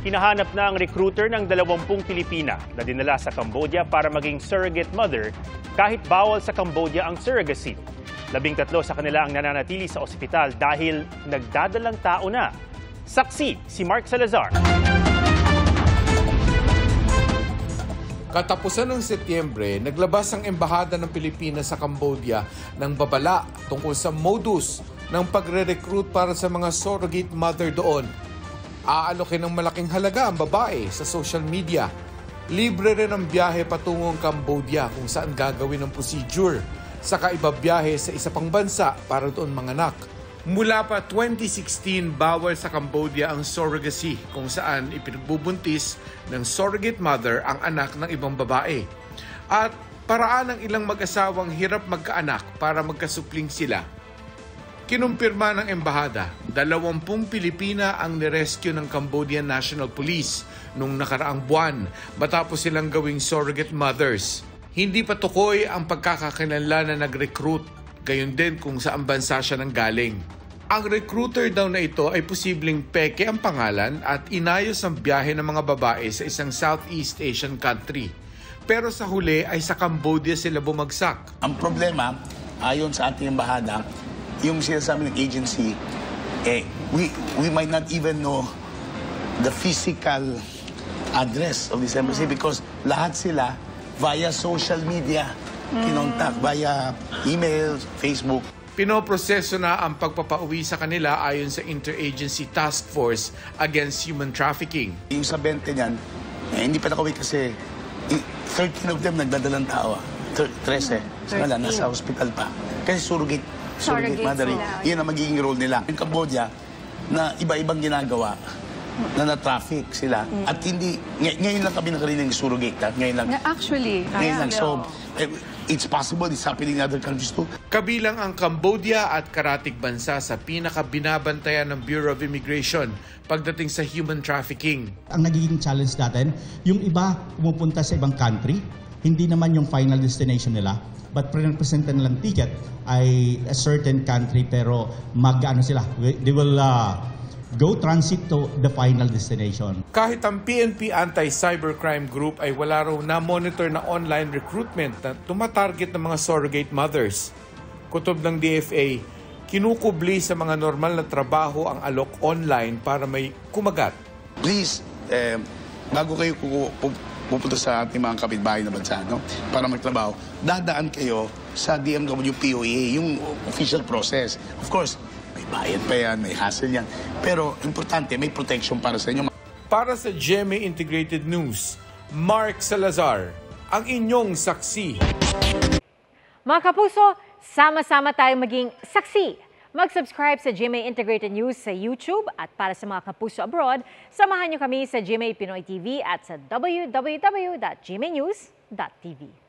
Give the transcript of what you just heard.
Hinahanap na ang recruiter ng 20 Pilipina na dinala sa Cambodia para maging surrogate mother kahit bawal sa Cambodia ang surrogacy. 13 sa kanila ang nananatili sa ospital dahil nagdadalang tao na. Saksi si Mark Salazar. Katapusan ng Setyembre, naglabas ang Embahada ng Pilipinas sa Cambodia ng babala tungkol sa modus ng pagre-recruit para sa mga surrogate mother doon. Aalokin ng malaking halaga ang babae sa social media. Libre rin ang biyahe patungong Cambodia kung saan gagawin ang procedure. Saka ibabiyahe sa isa pang bansa para doon manganak. Mula pa 2016, bawal sa Cambodia ang surrogacy kung saan ipinagbubuntis ng surrogate mother ang anak ng ibang babae. At paraan ng ilang mag-asawang hirap magkaanak para magkasupling sila. Kinumpirma ng Embahada, 20 Pilipina ang nirescue ng Cambodian National Police nung nakaraang buwan matapos silang gawing surrogate mothers. Hindi pa tukoy ang pagkakakilanlan na nag-recruit, gayon din kung saan bansa siya nanggaling. Ang recruiter daw na ito ay posibleng peke ang pangalan at inayos ang biyahe ng mga babae sa isang Southeast Asian country. Pero sa huli ay sa Cambodia sila bumagsak. Ang problema, ayon sa ating embahada, yung sinasabi ng agency, we might not even know the physical address of this embassy because lahat sila via social media, kinontak, via email, Facebook. Pinoproseso na ang pagpapauwi sa kanila ayon sa Interagency Task Force Against Human Trafficking. Yung sa 20 niyan, hindi pa nakauwi kasi 13 of them nagdadalang tao. 13. Wala, nasa hospital pa. Kasi surrogate mothering. Yan ang magiging role nila. Yung Cambodia, na iba-ibang ginagawa, na na-traffic sila. At hindi, ngayon lang kami nakarinig ng surrogate. Ngayon lang. Actually. Ngayon lang. So, it's possible it's happening in other countries too. Kabilang ang Cambodia at karatig bansa sa pinakabinabantayan ng Bureau of Immigration pagdating sa human trafficking. Ang nagiging challenge natin, yung iba pumupunta sa ibang country, hindi naman yung final destination nila, but pre-represent nilang ticket ay a certain country pero mag-ano sila, they will go transit to the final destination. Kahit ang PNP Anti-Cybercrime Group ay wala raw na-monitor na online recruitment na tumatarget ng mga surrogate mothers. Kutob ng DFA, kinukubli sa mga normal na trabaho ang alok online para may kumagat. Please, bago kayo pupunta sa ating mga kapitbahay na bansa, no? Para magtrabaho, dadaan kayo sa DMW POA, yung official process. Of course, may bayad pa yan, may hassle yan. Pero importante, may protection para sa inyo. Para sa GMA Integrated News, Mark Salazar, ang inyong saksi. Mga kapuso, sama-sama tayong maging saksi. Mag-subscribe sa GMA Integrated News sa YouTube at para sa mga kapuso abroad, samahan niyo kami sa GMA Pinoy TV at sa www.gmanews.tv.